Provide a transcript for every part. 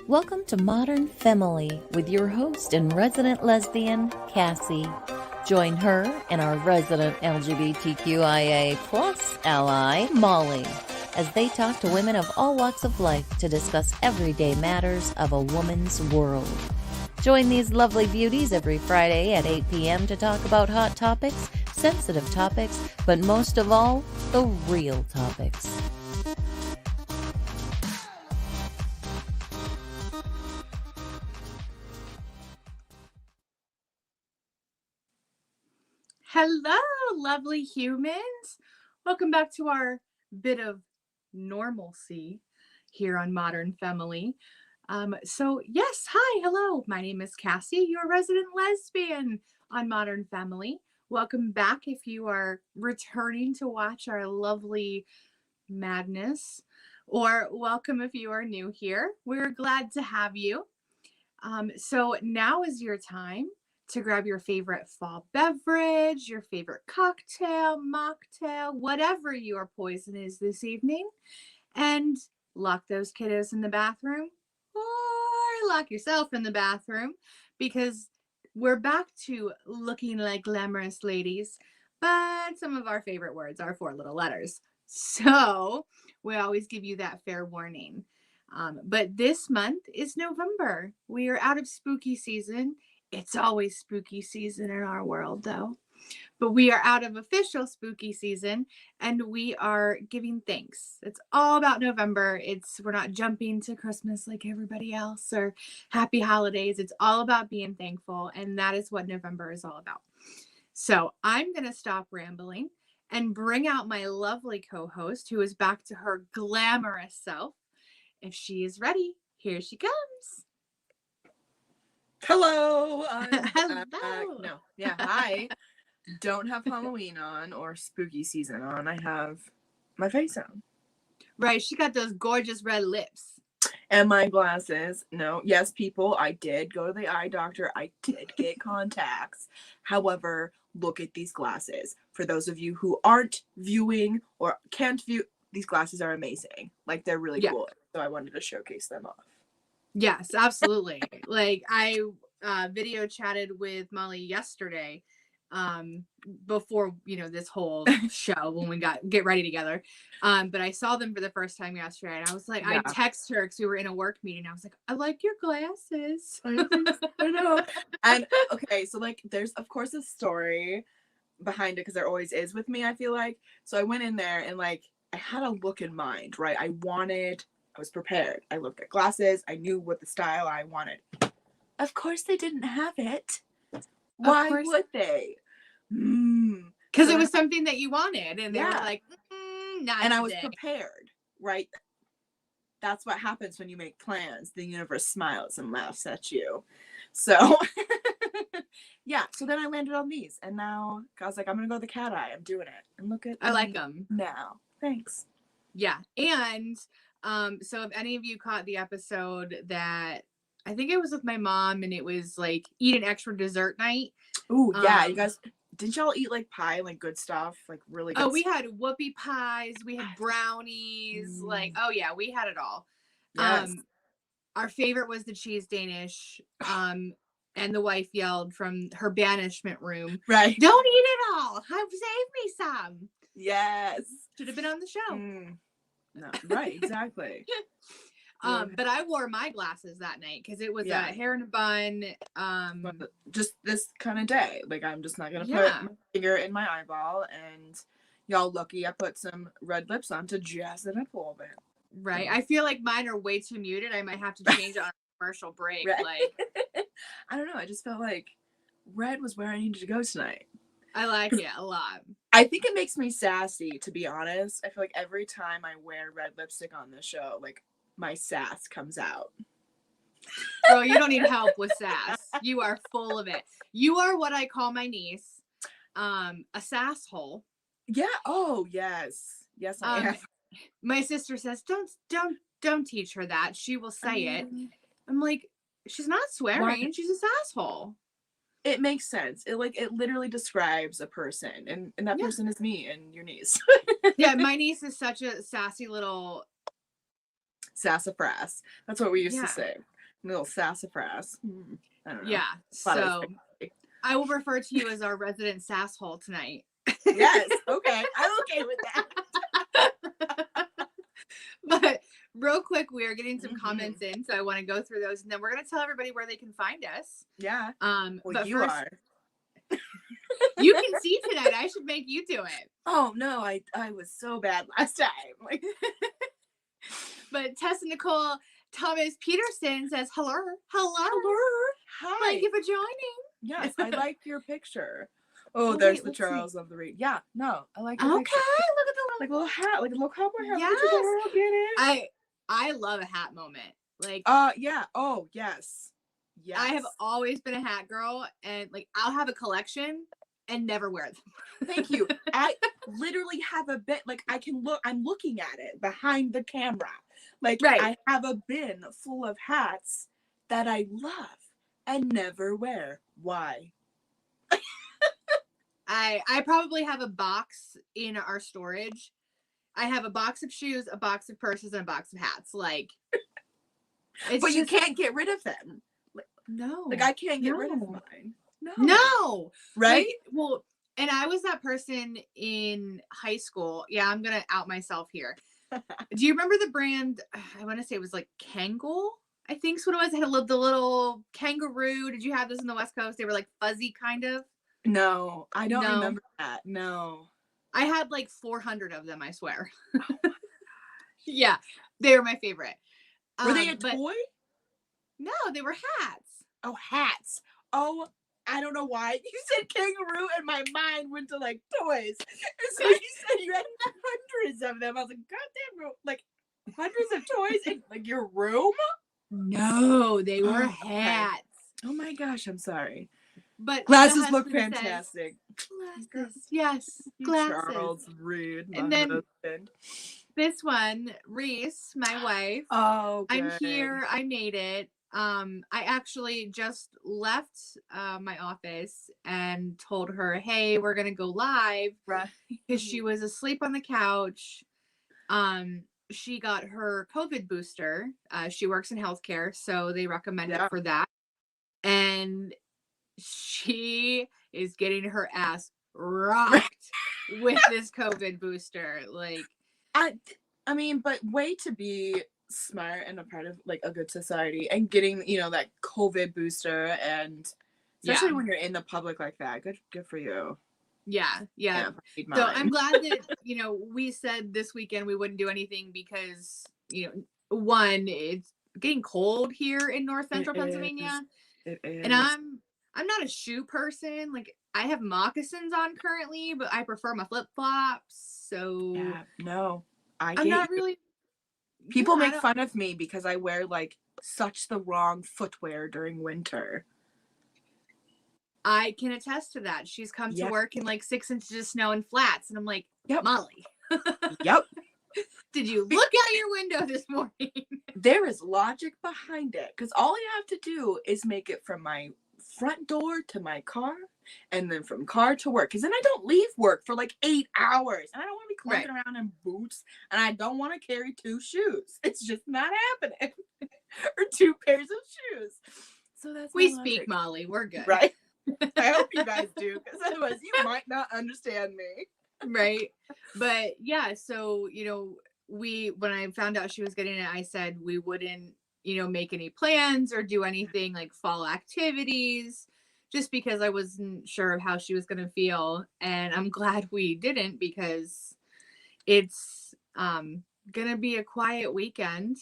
Welcome to Modern Femme-ily with your host and resident lesbian, Cassie. Join her and our resident LGBTQIA plus ally, Molly, as they talk to women of all walks of life to discuss everyday matters of a woman's world. Join these lovely beauties every Friday at 8 p.m. to talk about hot topics, sensitive topics, but most of all, the real topics. Hello, lovely humans. Welcome back to our bit of normalcy here on Modern Femme-ily. Hello. My name is Cassie, your resident lesbian on Modern Femme-ily. Welcome back if you are returning to watch our lovely madness, or welcome if you are new here. We're glad to have you. So now is your time to grab your favorite fall beverage, your favorite cocktail, mocktail, whatever your poison is this evening, and lock those kiddos in the bathroom or lock yourself in the bathroom, because we're back to looking like glamorous ladies, but some of our favorite words are 4 little letters. So we always give you that fair warning. But this month is November. We are out of spooky season. It's always spooky season in our world, though. But we are out of official spooky season, and we are giving thanks. It's all about November. We're not jumping to Christmas like everybody else or happy holidays. It's all about being thankful, and that is what November is all about. So I'm going to stop rambling and bring out my lovely co-host, who is back to her glamorous self. If she is ready, here she comes. Hello. Hello. Hi. Don't have Halloween on or spooky season on. I have my face on. Right. She got those gorgeous red lips. And my glasses. No. Yes, people, I did go to the eye doctor. I did get contacts. However, look at these glasses. For those of you who aren't viewing or can't view, these glasses are amazing. Like, they're really cool. So I wanted to showcase them off. Yes, absolutely. Like, I video chatted with Molly yesterday before, this whole show when we get ready together. But I saw them for the first time yesterday, and I was like, I texted her because we were in a work meeting. I was like, I like your glasses. I know. And okay, so like, there's of course a story behind it, because there always is with me, I feel like. So I went in there and like, I had a look in mind, right? I was prepared. I looked at glasses. I knew what the style I wanted. Of course they didn't have it. Why would they? Because it was something that you wanted, and they were like, not and today. I was prepared, right? That's what happens when you make plans. The universe smiles and laughs at you. So, yeah. So then I landed on these, and now I was like, I'm gonna go the cat eye. I'm doing it, and look at. I like them now. Thanks. Yeah, and so if any of you caught the episode that I think it was with my mom, and it was like eat an extra dessert night. Ooh, yeah, you guys. Didn't y'all eat like pie, like good stuff, like really good we had whoopie pies, we had brownies, we had it all. Yes. Our favorite was the cheese Danish. And the wife yelled from her banishment room, right, don't eat it all. Save me some. Yes. Should have been on the show. No, right, exactly. But I wore my glasses that night because it was a hair in a bun. Just this kind of day. Like, I'm just not gonna put my finger in my eyeball, and y'all lucky I put some red lips on to jazz it up a little bit. Right. I feel like mine are way too muted. I might have to change it on a commercial break. Right. Like, I don't know. I just felt like red was where I needed to go tonight. I like it a lot. I think it makes me sassy, to be honest. I feel like every time I wear red lipstick on this show, like, my sass comes out. Girl, you don't need help with sass. You are full of it. You are what I call my niece, a sass hole. Yeah. Oh, yes. Yes, I am. My sister says, don't teach her that. She will say it. I'm like, she's not swearing. She's a sass hole. It makes sense. It literally describes a person, and that person is me and your niece. Yeah, my niece is such a sassy little sassafras. That's what we used to say. Little sassafras. I don't know. Yeah. Thought it was So fancy. I will refer to you as our resident sasshole tonight. Yes. Okay. I'm okay with that. But real quick, we are getting some Mhm. comments in, so I want to go through those, and then we're going to tell everybody where they can find us. Yeah. Well, But you first, are. you can see tonight. I should make you do it. Oh no, I was so bad last time. Like, But Tessa Nicole Thomas Peterson says hello. hello. Hi. Thank you for joining. Yes, I like your picture. Oh, Oh, there's wait, the let's see. Charles of the Reed. Yeah, no, I like your Okay, picture. look at the Like a little hat, like a little cowboy hat. Yes. Look at the girl, get it? I love a hat moment. Like, yeah. Oh, yes. Yes. I have always been a hat girl, and like I'll have a collection and never wear them. Thank you. I literally have a bit, like I'm looking at it behind the camera. Like, Right. I have a bin full of hats that I love and never wear. Why? I probably have a box in our storage. I have a box of shoes, a box of purses, and a box of hats. Like, But just, you can't get rid of them. No. Like, I can't get rid of mine. No. Right? Like, well, and I was that person in high school. Yeah, I'm going to out myself here. Do you remember the brand? I want to say it was like Kangol, I think is what it was. It had the little kangaroo. Did you have this in the West Coast? They were like fuzzy kind of. No, I don't remember that. No. I had like 400 of them, I swear. Yeah, they were my favorite. Were they a toy? No, they were hats. Oh, hats. Oh, I don't know why. You said kangaroo and my mind went to like toys. And so you said you had hundreds of them. I was like, goddamn, like hundreds of toys in like your room? No, they were hats. Oh my gosh, I'm sorry. But glasses look fantastic. Glasses, yes, glasses. Charles Reed, my and then husband. This one, Reese, my wife. Oh, good. I'm here. I made it. I actually just left my office and told her, "Hey, we're gonna go live," right? Because she was asleep on the couch. She got her COVID booster. She works in healthcare, so they recommend it for that. And she is getting her ass rocked with this COVID booster. Like, I mean, but way to be smart and a part of like a good society and getting, that COVID booster, and especially when you're in the public like that. Good for you. Yeah. So I'm glad that, we said this weekend we wouldn't do anything because, one, it's getting cold here in North Central Pennsylvania. It is. And I'm not a shoe person. Like, I have moccasins on currently, but I prefer my flip-flops. So yeah, no, I'm not really. People make fun of me because I wear like such the wrong footwear during winter. I can attest to that. She's come to work in like 6 inches of snow and flats. And I'm like, Molly. Yep. Did you look out your window this morning? There is logic behind it. Because all I have to do is make it from my front door to my car and then from car to work. Because then I don't leave work for like 8 hours. And I don't want to be clunking around in boots. And I don't want to carry 2 shoes. It's just not happening. Or 2 pairs of shoes. So that's we speak, Molly. We're good. Right? I hope you guys do, because otherwise you might not understand me. Right. But yeah, so when I found out she was getting it, I said we wouldn't, make any plans or do anything like fall activities, just because I wasn't sure of how she was going to feel. And I'm glad we didn't, because it's gonna be a quiet weekend.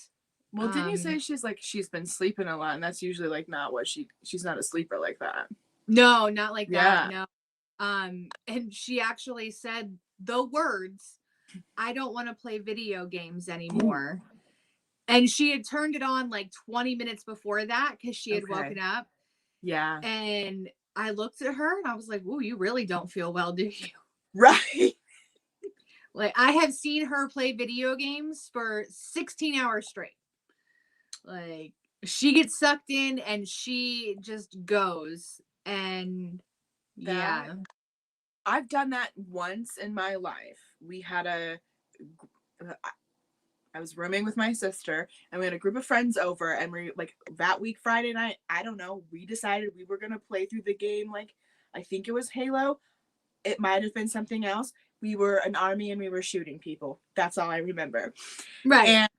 Well, didn't you say she's been sleeping a lot, and that's usually like not what she's not a sleeper like that. No, not like that. No. And she actually said the words, "I don't want to play video games anymore." And she had turned it on like 20 minutes before that because she had woken up. Yeah. And I looked at her and I was like, "Ooh, you really don't feel well, do you?" Right. Like, I have seen her play video games for 16 hours straight. Like, she gets sucked in and she just goes. And I've done that once in my life. We had I was rooming with my sister, and we had a group of friends over, and we like that week Friday night, I don't know, we decided we were gonna play through the game. Like, I think it was Halo. It might have been something else. We were an army and we were shooting people. That's all I remember. Right. And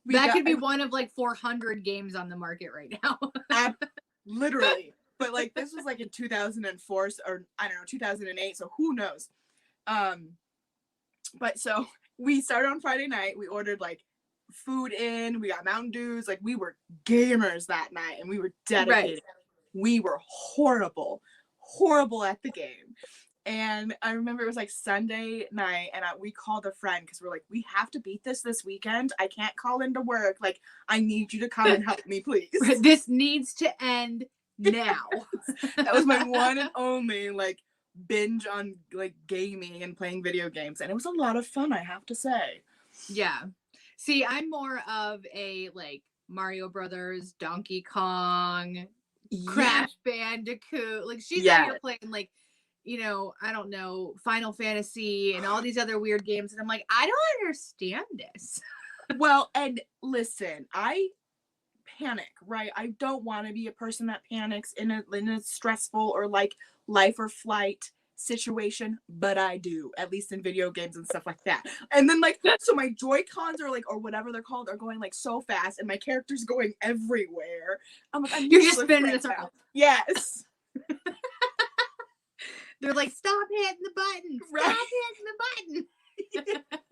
that could be one of like 400 games on the market right now. Literally. But like this was like in 2004 or I don't know, 2008, so who knows. But so we started on Friday night. We ordered like food in, we got Mountain Dews, like we were gamers that night and we were dedicated. Right. We were horrible at the game. And I remember it was like Sunday night, and we called a friend because we're like, we have to beat this weekend. I can't call into work. Like, I need you to come and help me, please. This needs to end now. That was my one and only like binge on like gaming and playing video games, and it was a lot of fun, I have to say. Yeah. See, I'm more of a like Mario Brothers, Donkey Kong, Crash Bandicoot. Like she's out here playing like, you know, I don't know, Final Fantasy and all these other weird games. And I'm like, I don't understand this. Well, and listen, I panic, right? I don't want to be a person that panics in a stressful or like life or flight situation, but I do, at least in video games and stuff like that. And then like, so my Joy-Cons are like, or whatever they're called, are going like so fast and my character's going everywhere. I'm like, you're just spinning in a circle. Yes. They're like, stop hitting the button. Stop hitting the button.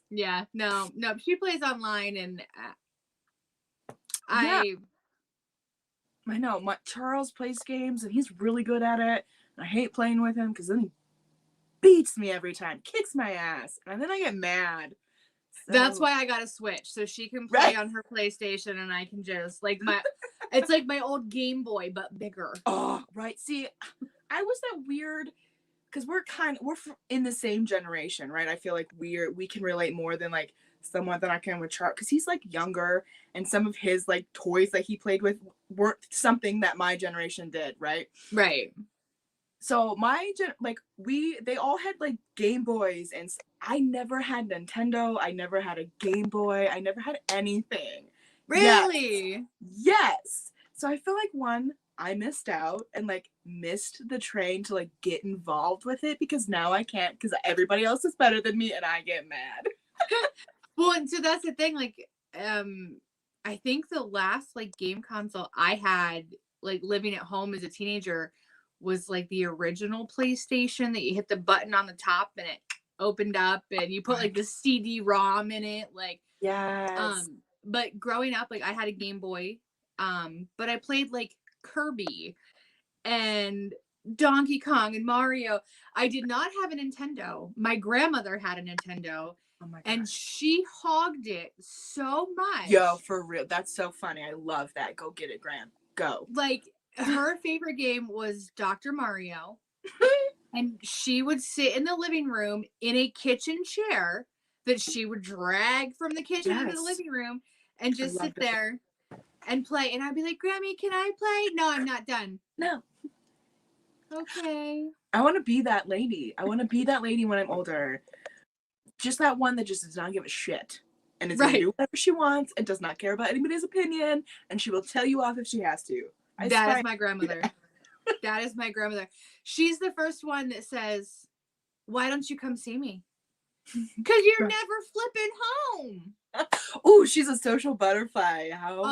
Yeah, no. She plays online, and I know. Charles plays games, and he's really good at it. And I hate playing with him because then he beats me every time, kicks my ass, and then I get mad. So. That's why I got to switch so she can play on her PlayStation, and I can just like it's like my old Game Boy but bigger. Oh, right. See, I was that weird because we're in the same generation, right? I feel like we can relate more than like someone that I can with Charles because he's like younger, and some of his like toys that he played with weren't something that my generation did, right? Right. So they all had like Game Boys, and I never had Nintendo. I never had a Game Boy. I never had anything. Really? Yes. So I feel like I missed out and like missed the train to like get involved with it because now I can't because everybody else is better than me and I get mad. Well, and so that's the thing. Like, I think the last like game console I had like living at home as a teenager was like the original PlayStation that you hit the button on the top and it opened up and you put like the CD-ROM in it. Like, yes. But growing up, like I had a Game Boy, but I played like Kirby and Donkey Kong and Mario. I did not have a Nintendo. My grandmother had a Nintendo. Oh my gosh. And she hogged it so much. Yo, for real. That's so funny. I love that. Go get it, Gran. Go. Like, her favorite game was Dr. Mario. And she would sit in the living room in a kitchen chair that she would drag from the kitchen into the living room and just sit there and play. And I'd be like, Grammy, can I play? No, I'm not done. No. Okay. I want to be that lady. I want to be that lady when I'm older. Just that one that just does not give a shit. And is going to do whatever she wants and does not care about anybody's opinion. And she will tell you off if she has to. That is my grandmother. Yeah. That is my grandmother. She's the first one that says, why don't you come see me? Because you're never flipping home. Oh, she's a social butterfly. How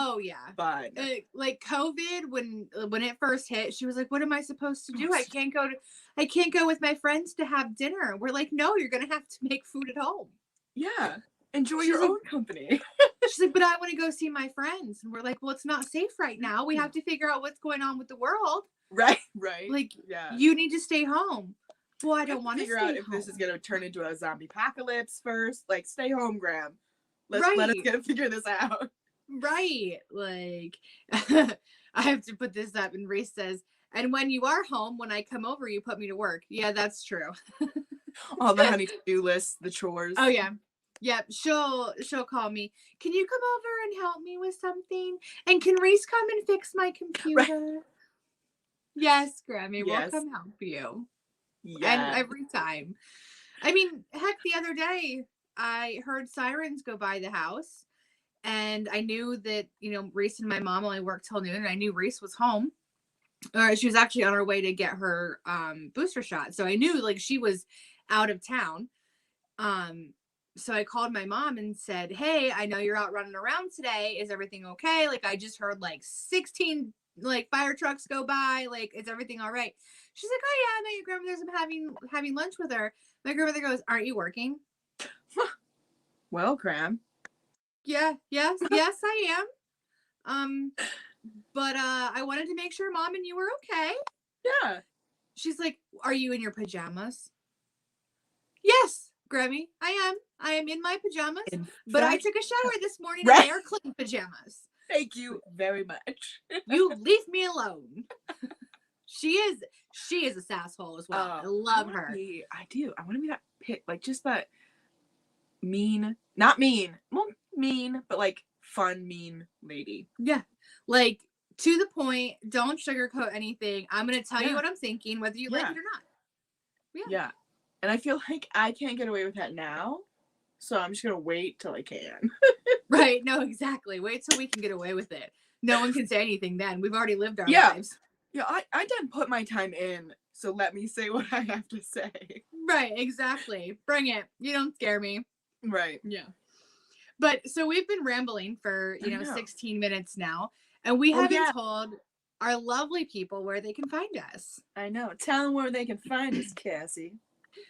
fun. Like COVID, when it first hit, she was like, what am I supposed to do? I can't go with my friends to have dinner. We're like, no, you're going to have to make food at home. Yeah. Enjoy your own company. She's like, but I want to go see my friends. And we're like, well, it's not safe right now. We have to figure out what's going on with the world. Right. Like, you need to stay home. Well, I don't want to figure out if this is going to turn into a zombie apocalypse first. Like, stay home, Graham. Let us figure this out. Right. Like, I have to put this up, and Reese says, and when you are home, when I come over, you put me to work. Yeah, that's true. All the honey-to-do lists, the chores. Oh, yeah. Yep, she'll call me. Can you come over and help me with something? And can Reese come and fix my computer? Right. Yes, Grammy, we'll come help you. Yeah. And every time. I mean, heck, the other day, I heard sirens go by the house, and I knew that, Reese and my mom only worked till noon, and I knew Reese was home. Or she was actually on her way to get her booster shot. So I knew like she was out of town. So I called my mom and said, "Hey, I know you're out running around today. Is everything okay? Like I just heard like 16 like fire trucks go by. Like is everything all right?" She's like, "Oh yeah, my grandmother's having lunch with her." My grandmother goes, "Aren't you working?" Well, Cram. Yeah, yes, I am. But I wanted to make sure Mom and you were okay. Yeah. She's like, "Are you in your pajamas?" Yes, Grammy, I am. I am in my pajamas. But I took a shower this morning and they are clean pajamas. Thank you very much. You leave me alone. She is a sasshole as well. I love her. I do. I want to be that like just that mean, not mean, well, mean, but like fun, mean lady. Yeah. Like to the point, don't sugarcoat anything. I'm going to tell you what I'm thinking, whether you like it or not. Yeah. And I feel like I can't get away with that now. So I'm just going to wait till I can. Right. No, exactly. Wait till we can get away with it. No one can say anything then. We've already lived our lives. Yeah, I didn't put my time in. So let me say what I have to say. Right. Exactly. Bring it. You don't scare me. Right. Yeah. But so we've been rambling for, 16 minutes now. And we haven't told our lovely people where they can find us. I know. Tell them where they can find us, Cassie.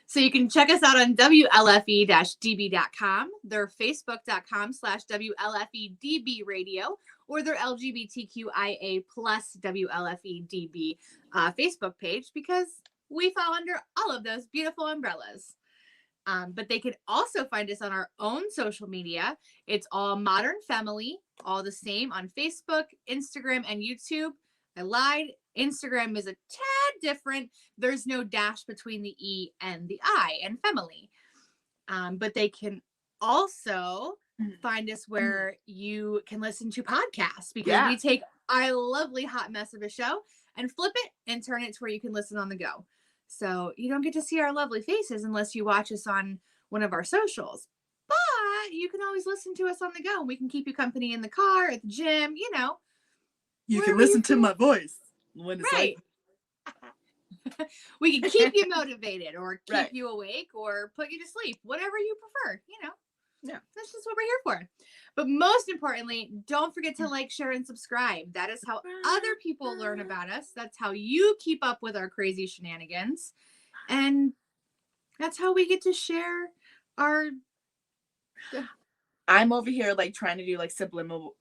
So you can check us out on WLFE-DB.com, their Facebook.com/WLFEDB radio, or their LGBTQIA plus WLFEDB Facebook page, because we fall under all of those beautiful umbrellas. But they can also find us on our own social media. It's all Modern Femme-ily, all the same on Facebook, Instagram, and YouTube. I lied. Instagram is a tad different. There's no dash between the E and the I and Femme-ily. But they can also find us where you can listen to podcasts, because we take our lovely hot mess of a show and flip it and turn it to where you can listen on the go. So you don't get to see our lovely faces unless you watch us on one of our socials. But you can always listen to us on the go, and we can keep you company in the car, at the gym, You can listen to my voice when it's right. We can keep you motivated, or keep you awake, or put you to sleep, whatever you prefer, Yeah. That's just what we're here for. But most importantly, don't forget to like, share, and subscribe. That is how other people learn about us. That's how you keep up with our crazy shenanigans. And that's how we get to share our... I'm over here like trying to do like subliminal.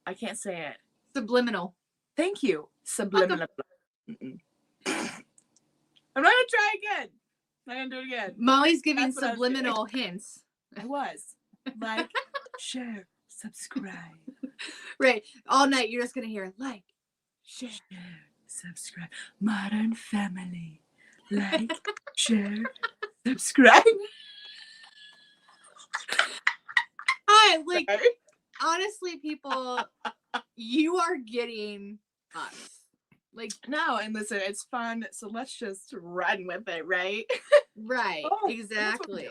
I can't say it. Subliminal. Thank you. Subliminal. I'm not going to try again. I'm not going to do it again. Molly's giving subliminal hints. I was. Like, share, subscribe. Right. All night you're just going to hear like, share, subscribe. Modern Femme-ily. Like, share, subscribe. Hi, like, honestly, people, you are getting us. Like, no, and listen, it's fun, so let's just run with it, right? Right, exactly.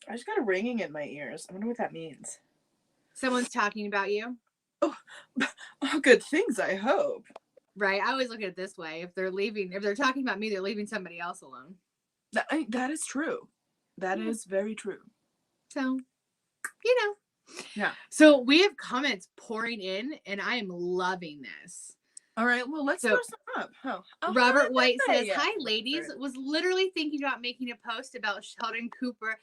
I just got a ringing in my ears. I wonder what that means. Someone's talking about you? Oh, good things, I hope. Right, I always look at it this way. If they're talking about me, they're leaving somebody else alone. That is true. That is very true. So, Yeah. So we have comments pouring in, and I am loving this. All right, well, let's throw some up. Robert White says, "Hi, ladies. Was literally thinking about making a post about Sheldon Cooper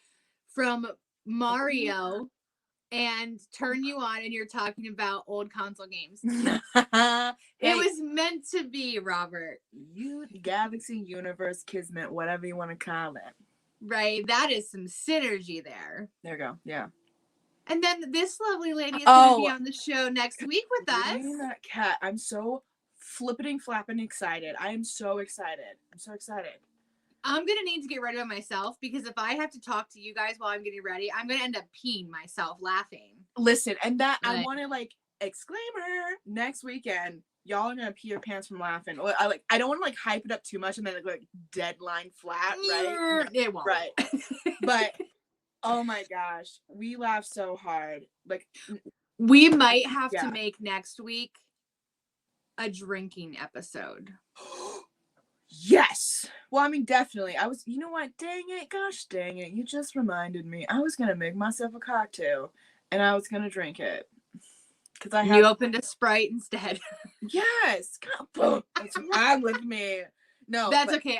from Mario and turn you on, and you're talking about old console games." It was meant to be, Robert. Galaxy, universe, kismet, whatever you want to call it. Right. That is some synergy there. There you go. Yeah. And then this lovely lady is going to be on the show next week with us. That cat. I'm so flapping excited. I am so excited. I'm so excited. I'm going to need to get ready by myself, because if I have to talk to you guys while I'm getting ready, I'm going to end up peeing myself laughing. Listen, and that I want to exclaimer next weekend. y'all are gonna pee your pants from laughing. Or I don't want to like hype it up too much and then like deadline flat, right? It won't. Right. But oh my gosh, we laughed so hard. Like we might have yeah. to make next week a drinking episode. Yes. Well, I mean, definitely. You know what? Dang it. Gosh dang it. You just reminded me. I was going to make myself a cocktail and I was going to drink it. Because You opened a Sprite instead. Yes. God, what's wrong with me? No. That's okay.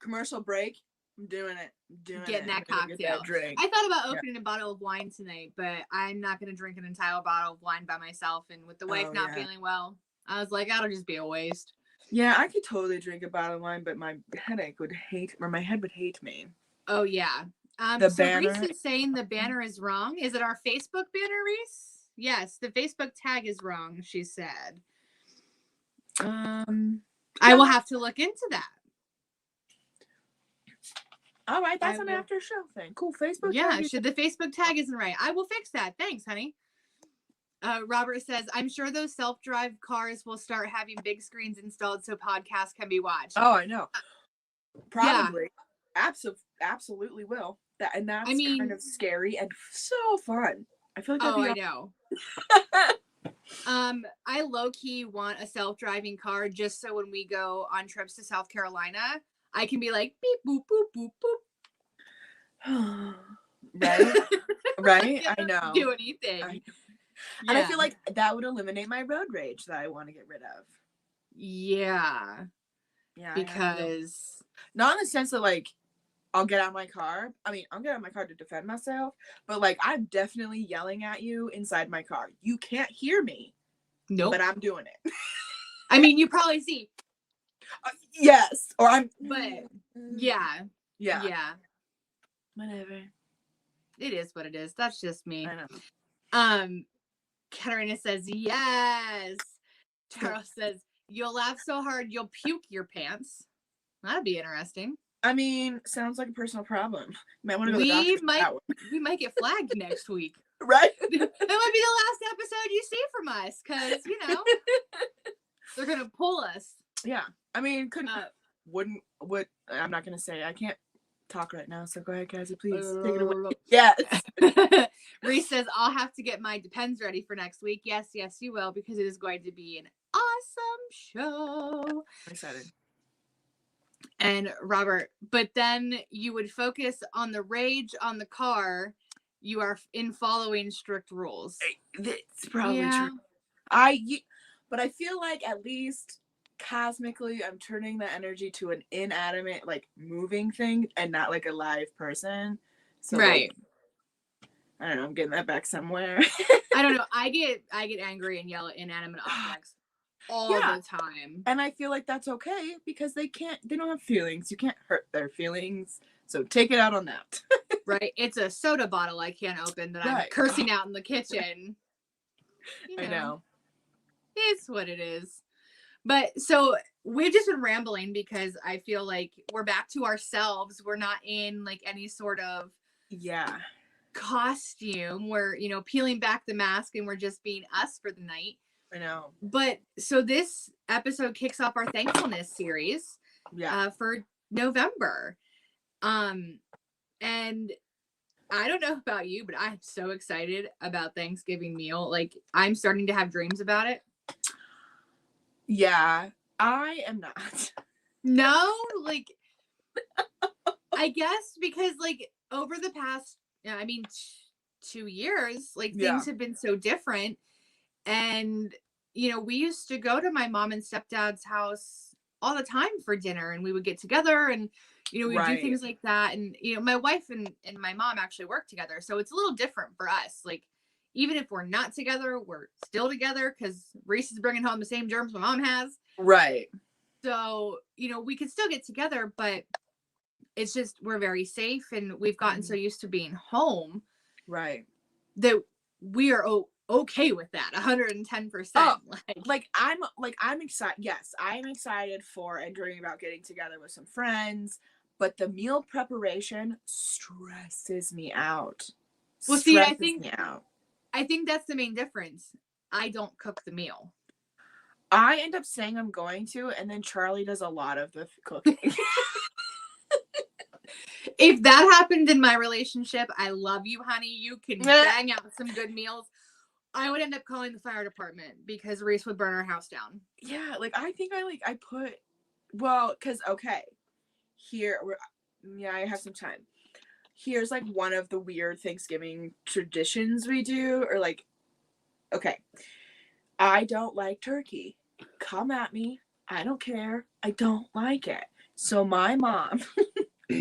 Commercial break. I'm doing it. Getting that cocktail. Get that drink. I thought about opening a bottle of wine tonight, but I'm not going to drink an entire bottle of wine by myself. And with the wife not feeling well, I was like, that'll just be a waste. Yeah, I could totally drink a bottle of wine, but my head would hate me. Oh, yeah. The so banner. Reese is saying the banner is wrong. Is it our Facebook banner, Reese? Yes, the Facebook tag is wrong, she said. I will have to look into that. All right, that's an after show thing. Cool. Facebook tag. The Facebook tag isn't right. I will fix that. Thanks, honey. Robert says, I'm sure those self-drive cars will start having big screens installed so podcasts can be watched. Oh, I know. Probably. Yeah. Absolutely will. That's kind of scary and so fun. I feel like I know. I low-key want a self-driving car just so when we go on trips to South Carolina, I can be like, beep, boop, boop, boop, boop. Right? Right? I know. Do anything. And I feel like that would eliminate my road rage that I want to get rid of. Yeah. Yeah. Because not in the sense that like I'll get out of my car. I mean, I'll get out of my car to defend myself, but like I'm definitely yelling at you inside my car. You can't hear me. Nope. But I'm doing it. I mean, you probably see. Yes. Or I'm. But yeah. Yeah. Yeah. Whatever. It is what it is. That's just me. I know. Katarina says, yes. Charles says, you'll laugh so hard you'll puke your pants. That'd be interesting. I mean, sounds like a personal problem. You might want to go to the doctor. We might get flagged next week. Right? That might be the last episode you see from us because, they're going to pull us. Yeah. I mean, I'm not going to say. I can't talk right now, so go ahead, Cassie, please take it away. Yes. Reese says, I'll have to get my Depends ready for next week. Yes, you will, because it is going to be an awesome show. I'm excited. And Robert, but then you would focus on the rage on the car. You are in following strict rules. That's probably true. But I feel like at least cosmically I'm turning the energy to an inanimate, like moving thing and not like a live person. So right. Like, I don't know, I'm getting that back somewhere. I don't know. I get angry and yell at inanimate objects all the time. And I feel like that's okay because they don't have feelings. You can't hurt their feelings. So take it out on that. Right. It's a soda bottle I can't open that I'm cursing out in the kitchen. I know. It's what it is. But so we've just been rambling because I feel like we're back to ourselves. We're not in like any sort of costume. We're, peeling back the mask and we're just being us for the night. I know. But so this episode kicks off our thankfulness series for November. And I don't know about you, but I'm so excited about Thanksgiving meal. Like I'm starting to have dreams about it. Yeah, I am not. No, like I guess because like over the past, 2 years, like things have been so different. And, we used to go to my mom and stepdad's house all the time for dinner and we would get together and, we'd do things like that. And, my wife and my mom actually work together. So it's a little different for us. Like, even if we're not together, we're still together because Reese is bringing home the same germs my mom has. Right. So, we could still get together, but it's just we're very safe and we've gotten so used to being home. Right. That we are okay with that 110%. I'm excited. Yes, I'm excited for and dreaming about getting together with some friends, but the meal preparation stresses me out. Well, see, I think that's the main difference. I don't cook the meal. I end up saying I'm going to, and then Charlie does a lot of the cooking. If that happened in my relationship, I love you, honey. You can bang out some good meals. I would end up calling the fire department because Reese would burn our house down. Yeah, like I think I put, well, because okay, I have some time. Here's like one of the weird Thanksgiving traditions we do, or like, okay, I don't like turkey. Come at me. I don't care. I don't like it. So my mom,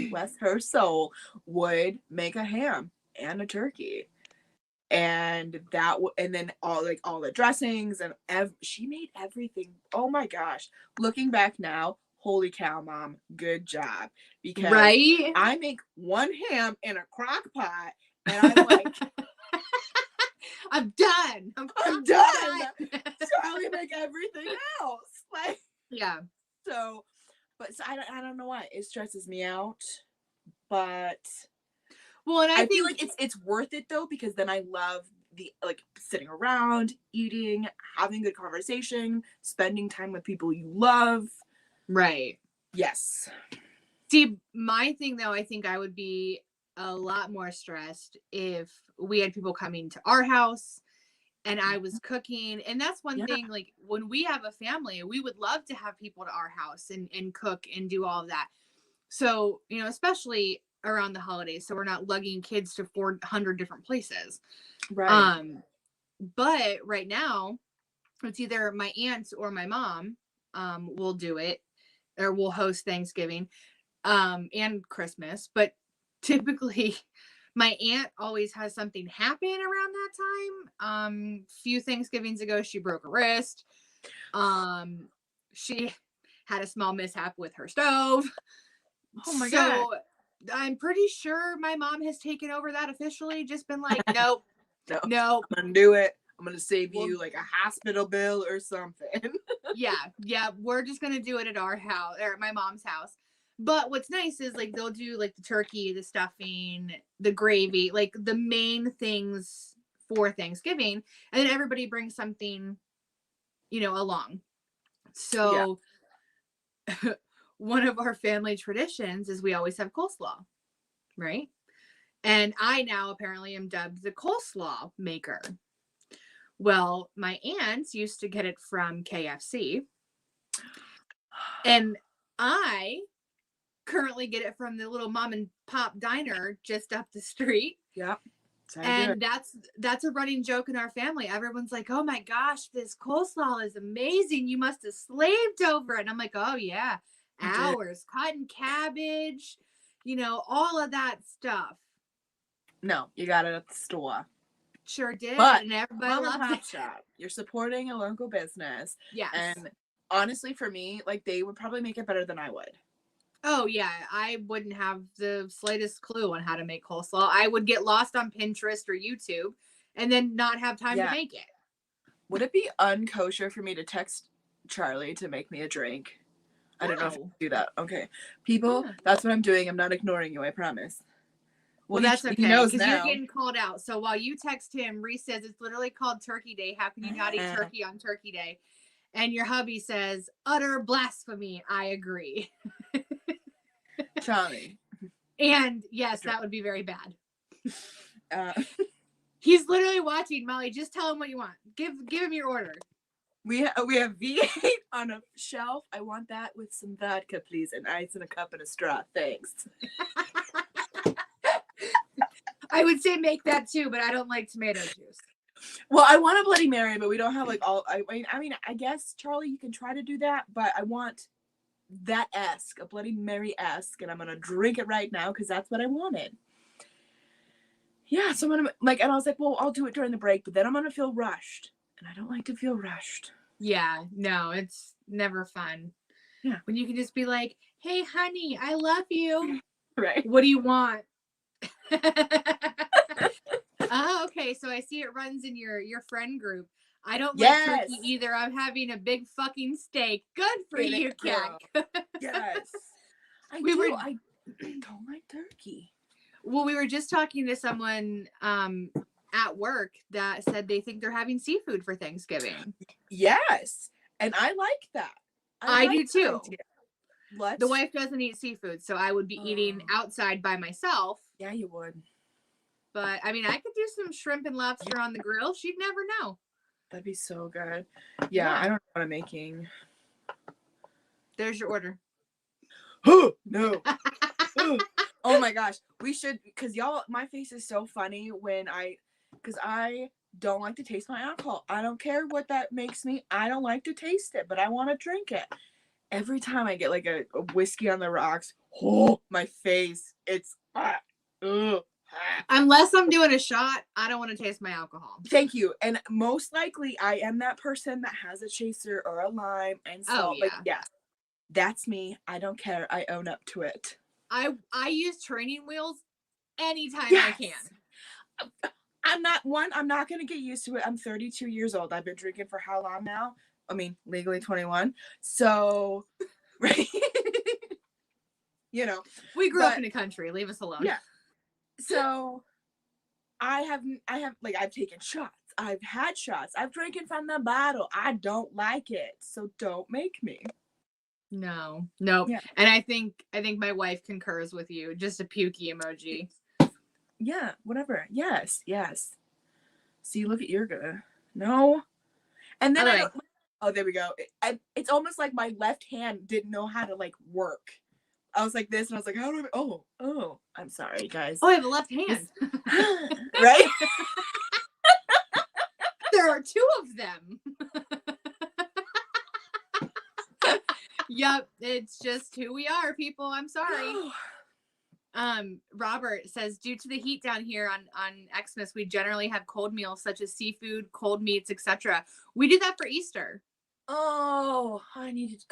bless her soul, would make a ham and a turkey. And and then all the dressings and she made everything. Oh my gosh. Looking back now, holy cow, Mom, good job. Because right? I make one ham in a crock pot and I'm like, I'm done. I'm done. Charlie make everything else. Like, yeah. So I don't know why it stresses me out, but well, and I feel like it's worth it though, because then I love the like sitting around, eating, having good conversation, spending time with people you love. Right. Yes. See, my thing though, I think I would be a lot more stressed if we had people coming to our house and I was cooking. And that's one thing, like when we have a family, we would love to have people to our house and cook and do all of that. So, you know, especially around the holidays, so we're not lugging kids to 400 different places. Right. But right now, it's either my aunt or my mom will do it, or will host Thanksgiving and Christmas. But typically, my aunt always has something happen around that time. Few Thanksgivings ago, she broke a wrist. She had a small mishap with her stove. Oh my God. I'm pretty sure my mom has taken over that officially. Just been like, nope, no, I'm gonna do it. I'm gonna save you like a hospital bill or something. yeah, we're just gonna do it at our house or at my mom's house. But what's nice is like they'll do like the turkey, the stuffing, the gravy, like the main things for Thanksgiving, and then everybody brings something, you know, along. So one of our family traditions is we always have coleslaw, right? And I now apparently am dubbed the coleslaw maker. Well, my aunts used to get it from KFC. And I currently get it from the little mom and pop diner just up the street. Yep. And that's a running joke in our family. Everyone's like, oh my gosh, this coleslaw is amazing. You must have slaved over it. And I'm like, oh yeah, hours, cutting cabbage, you know, all of that stuff. No, you got it at the store. Sure did. But and everybody loves it. Shop. You're supporting a local business. Yes. And honestly, for me, like they would probably make it better than I would. Oh yeah, I wouldn't have the slightest clue on how to make coleslaw. I would get lost on Pinterest or YouTube and then not have time to make it. Would it be unkosher for me to text Charlie to make me a drink? I don't know if I can do that. Okay. People, that's what I'm doing. I'm not ignoring you, I promise. Well, that's okay, because you're getting called out. So while you text him, Reese says it's literally called Turkey Day. How can you not eat turkey on Turkey Day? And your hubby says, utter blasphemy. I agree. Charlie. And yes, that would be very bad. He's literally watching. Molly, just tell him what you want. Give him your order. We have V8 on a shelf. I want that with some vodka, please, and ice in a cup and a straw. Thanks. I would say make that too, but I don't like tomato juice. Well, I want a Bloody Mary, but we don't have like all. I mean, I guess Charlie, you can try to do that, but I want that esque, a Bloody Mary-esque, and I'm gonna drink it right now because that's what I wanted. Yeah, so I'm gonna and I was like, well, I'll do it during the break, but then I'm gonna feel rushed, and I don't like to feel rushed. Yeah, no, it's never fun. Yeah, when you can just be like, hey, honey, I love you. Right. What do you want? Oh, okay. So I see it runs in your friend group. I don't like turkey either. I'm having a big fucking steak. Good for you, Kat. Yes. I don't like turkey. Well, we were just talking to someone at work that said they think they're having seafood for Thanksgiving. Yes. And I like that. I like do too. Let's... The wife doesn't eat seafood, so I would be eating outside by myself. Yeah, you would. But I mean, I could do some shrimp and lobster on the grill. She'd never know. That'd be so good. Yeah, I don't know what I'm making. There's your order. No. Oh my gosh. We should, because y'all, my face is so funny because I don't like to taste my alcohol. I don't care what that makes me. I don't like to taste it, but I want to drink it. Every time I get like a whiskey on the rocks, my face, it's unless I'm doing a shot, I don't want to taste my alcohol. Thank you. And most likely I am that person that has a chaser or a lime and salt. Like, yes, that's me. I don't care. I own up to it. I use training wheels anytime I can. I'm not going to get used to it. I'm 32 years old. I've been drinking for how long now? I mean, legally 21. So, right. You know, we grew up in the country. Leave us alone. Yeah. So I have like, I've taken shots. I've had shots. I've drinking from the bottle. I don't like it. So don't make me. No. Yeah. And I think my wife concurs with you. Just a pukey emoji. Yeah, whatever. Yes. See, look at you're gonna. No. And then oh, there we go. It's almost like my left hand didn't know how to like work. I was like this, and I was like, how do I? Oh, I'm sorry, guys. Oh, I have a left hand. Right? There are two of them. Yep, it's just who we are, people. I'm sorry. Robert says, due to the heat down here on Xmas, we generally have cold meals such as seafood, cold meats, etc. We do that for Easter. Oh, I need to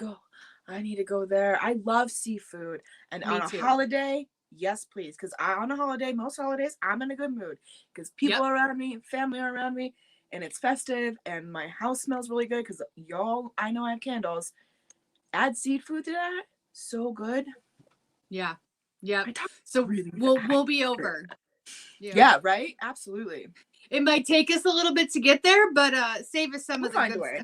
go there. I love seafood. And on a holiday, yes, please. Because on a holiday, most holidays, I'm in a good mood. Because people are around me, family are around me, and it's festive, and my house smells really good. Because y'all, I know I have candles. Add seafood to that. So good. Yeah. So really we'll be over. Yeah, right? Absolutely. It might take us a little bit to get there, but save us some of the good way.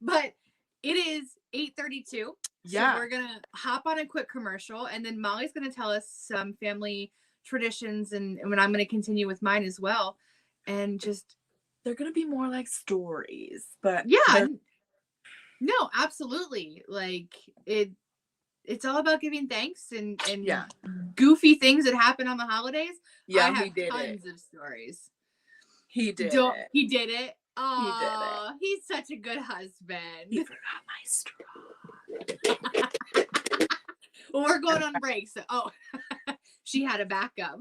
But it is 8:32. Yeah. So we're gonna hop on a quick commercial, and then Molly's gonna tell us some family traditions, and when I'm gonna continue with mine as well. And just they're gonna be more like stories, but no, absolutely. Like it's all about giving thanks and goofy things that happen on the holidays. Yeah, I have tons of stories. He did it. Oh, he's such a good husband. He forgot my straw. Well, we're going on break, so she had a backup.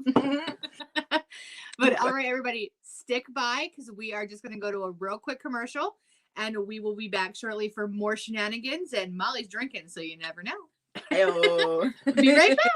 But all right, everybody, stick by because we are just going to go to a real quick commercial, and we will be back shortly for more shenanigans. And Molly's drinking, so you never know. Hello. Be right back.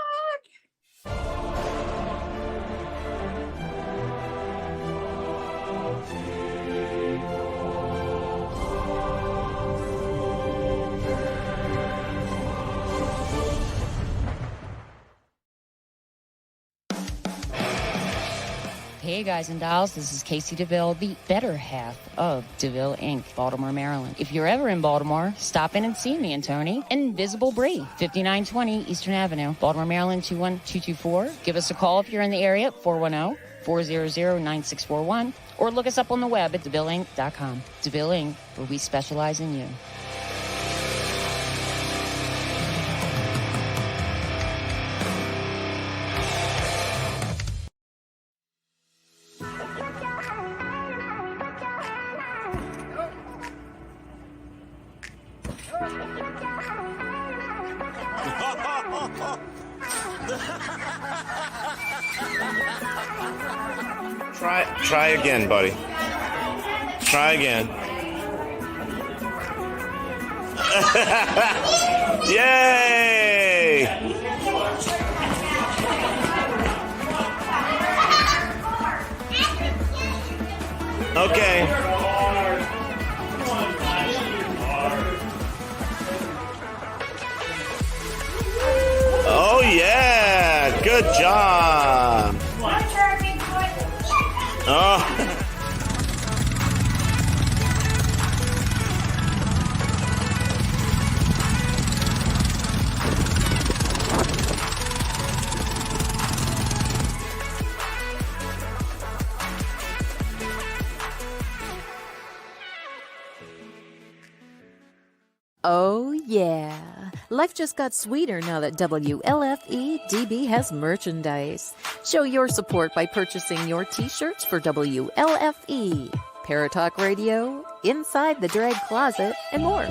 Hey guys and dolls, this is Casey DeVille, the better half of DeVille Inc., Baltimore, Maryland. If you're ever in Baltimore, stop in and see me and Tony. Invisible Brie, 5920 Eastern Avenue, Baltimore, Maryland, 21224. Give us a call if you're in the area, 410-400-9641, or look us up on the web at DeVilleInc.com. DeVille Inc., where we specialize in you. Try again, buddy. Try again. Yay! Okay. Oh yeah, good job. Oh. Oh, yeah. Life just got sweeter now that WLFE-DB has merchandise. Show your support by purchasing your t-shirts for WLFE, Paratalk Radio, Inside the Drag Closet, and more.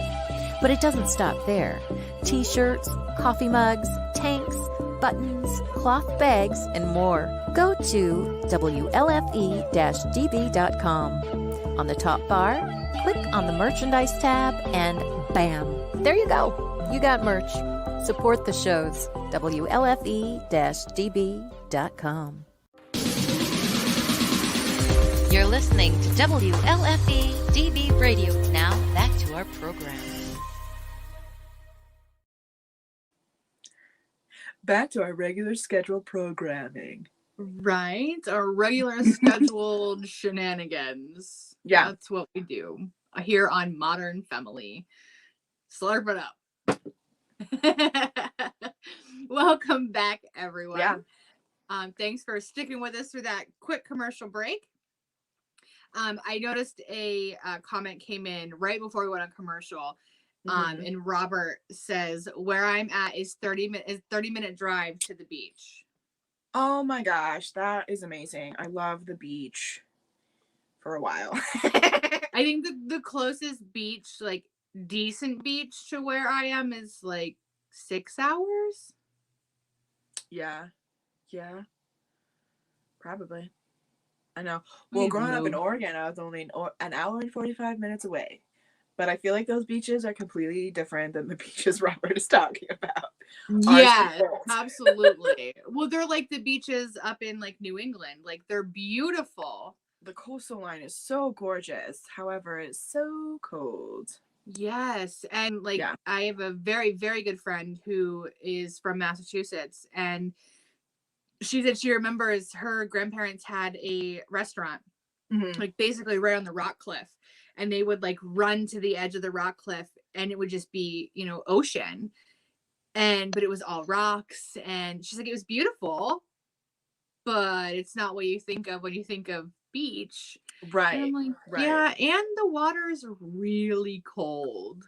But it doesn't stop there. T-shirts, coffee mugs, tanks, buttons, cloth bags, and more. Go to WLFE-DB.com. On the top bar, click on the merchandise tab and bam, there you go. You got merch. Support the shows. WLFE-DB.com. You're listening to WLFE DB Radio. Now back to our program. Back to our regular scheduled programming. Right? Our regular scheduled shenanigans. Yeah. That's what we do here on Modern Femme-ily. Slurp it up. Welcome back, everyone. Yeah. Thanks for sticking with us through that quick commercial break. I noticed a comment came in right before we went on commercial. And Robert says, where I'm at is 30-minute drive to the beach. Oh my gosh, that is amazing. I love the beach for a while. I think the closest beach, like decent beach to where I am is like 6 hours. Yeah. Probably. I know. Well, growing up in Oregon, I was only an hour and 45 minutes away. But I feel like those beaches are completely different than the beaches Robert is talking about. Yeah, absolutely. Well, they're like the beaches up in like New England. Like they're beautiful. The coastal line is so gorgeous. However, it's so cold. Yes. And like I have a very, very good friend who is from Massachusetts, and she said she remembers her grandparents had a restaurant like basically right on the rock cliff, and they would like run to the edge of the rock cliff and it would just be, you know, ocean, but it was all rocks, and she's like, it was beautiful, but it's not what you think of when you think of beach. Right. And I'm like, yeah, and the water is really cold.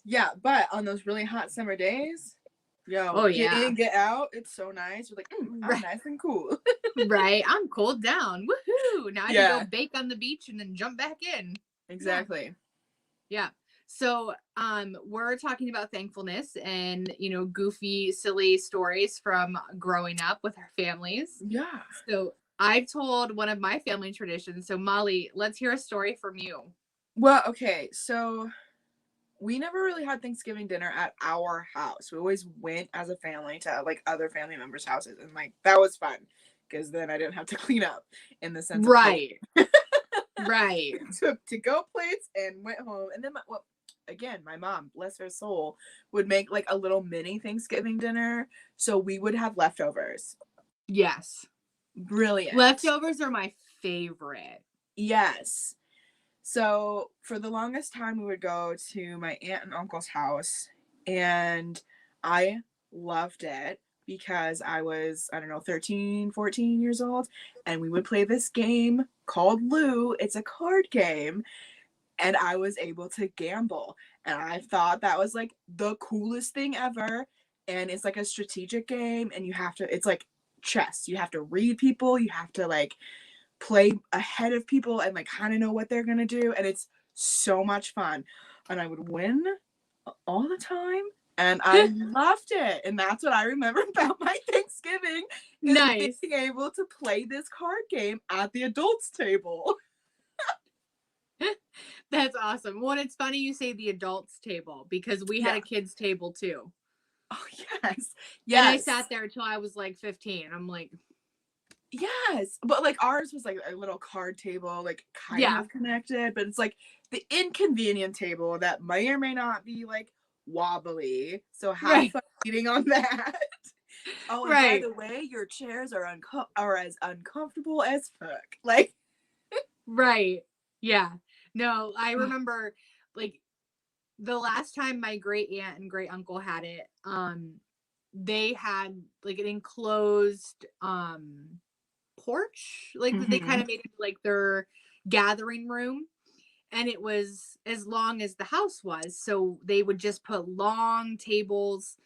Yeah, but on those really hot summer days, get in, get out. It's so nice. We're like, I'm nice and cool. Right. I'm cooled down. Woohoo. Now I can go bake on the beach and then jump back in. Exactly. Yeah. So we're talking about thankfulness and, you know, goofy, silly stories from growing up with our families. Yeah. So I've told one of my family traditions. So Molly, let's hear a story from you. Well, okay. So we never really had Thanksgiving dinner at our house. We always went as a family to like other family members' houses, and like that was fun because then I didn't have to clean up in the sense of right. Took to-go plates and went home, and then my mom, bless her soul, would make like a little mini Thanksgiving dinner, so we would have leftovers. Yes. Brilliant. Leftovers are my favorite. Yes. So for the longest time, we would go to my aunt and uncle's house, and I loved it because I was, 13, 14 years old, and we would play this game called Lou. It's a card game, and I was able to gamble, and I thought that was like the coolest thing ever. And it's like a strategic game, and it's like chess. You have to read people, you have to like play ahead of people and like kind of know what they're gonna do, and it's so much fun, and I would win all the time, and I loved it. And that's what I remember about my Thanksgiving, is nice being able to play this card game at the adults table. That's awesome. Well, it's funny you say the adults table, because we had a kids table too. Oh yes. And I sat there until I was like 15. I'm like, yes, but like ours was like a little card table, like kind of connected, but it's like the inconvenient table that may or may not be like wobbly. So have fun eating on that. Oh, and by the way, your chairs are as uncomfortable as fuck. Like, right. Yeah. No, I remember like the last time my great aunt and great uncle had it, they had like an enclosed porch, like that they kind of made it like their gathering room. and it was as long as the house was. So they would just put long tables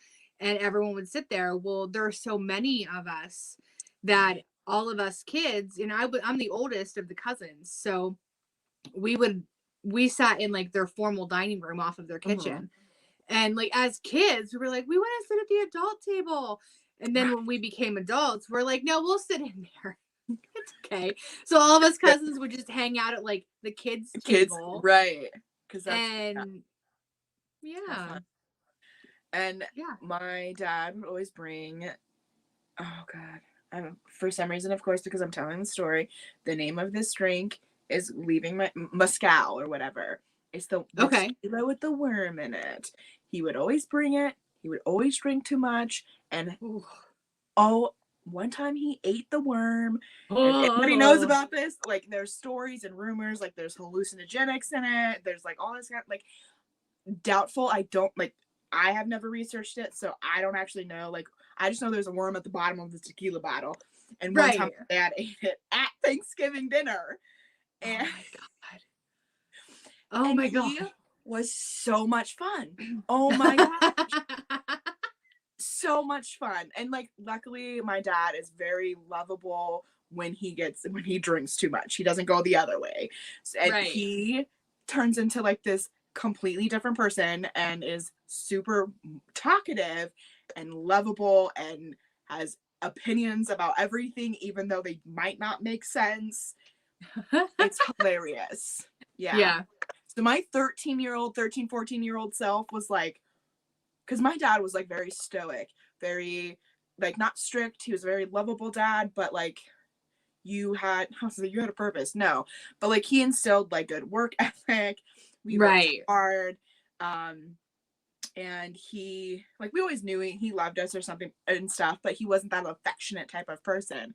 and everyone would sit there. Well, there are so many of us that all of us kids, and I'm the oldest of the cousins. So we sat in like their formal dining room off of their kitchen. And like as kids, we were like, we want to sit at the adult table. And then when we became adults, we're like, no, we'll sit in there. It's okay. So all of us cousins would just hang out at like the kids' table. Right. Because yeah. And my dad would always bring, oh God, for some reason, of course, because I'm telling the story, the name of this drink is leaving my mezcal or whatever. It's the tequila with the worm in it. He would always bring it. He would always drink too much. And one time he ate the worm. And everybody knows about this. Like there's stories and rumors, like there's hallucinogenics in it. There's like all this kind of, like doubtful. I have never researched it, so I don't actually know. Like I just know there's a worm at the bottom of the tequila bottle. And one time my dad ate it at Thanksgiving dinner. And oh my god. He was so much fun. Oh my gosh. So much fun. And like luckily my dad is very lovable when he drinks too much. He doesn't go the other way. And he turns into like this completely different person and is super talkative and lovable and has opinions about everything, even though they might not make sense. It's hilarious. Yeah. So my 14-year-old self was like, because my dad was like very stoic, very like not strict. He was a very lovable dad, but like you had a purpose. No, but like he instilled like good work ethic. We worked hard. And he, like, we always knew he loved us or something and stuff, but he wasn't that affectionate type of person.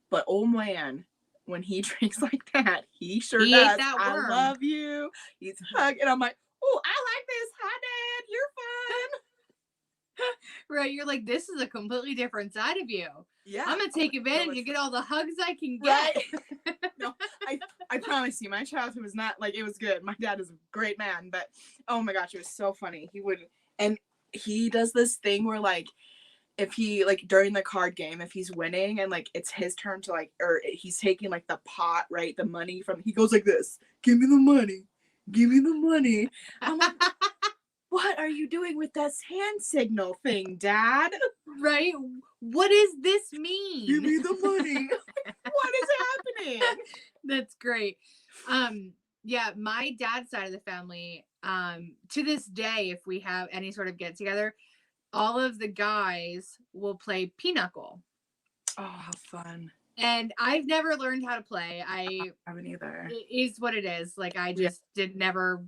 But oh man, when he drinks like that, he sure does. I love you. He's hugging. And I'm like, oh, I like this. Hi, Dad. You're fun. Right. You're like, this is a completely different side of you. Yeah. I'm going to take advantage and get all the hugs I can get. Right. No, I promise you, my childhood was not like, it was good. My dad is a great man, but oh my gosh, it was so funny. He does this thing where like, if he like during the card game, if he's winning and like it's his turn to like, or he's taking like the pot, right, the money from, he goes like this, give me the money, give me the money. I'm like, what are you doing with this hand signal thing, Dad? Right? What does this mean? Give me the money. What is happening? That's great. Yeah, my dad's side of the family, to this day, if we have any sort of get together, all of the guys will play pinochle. Oh, how fun. And I've never learned how to play. I haven't either. It is what it is. Like I just did never,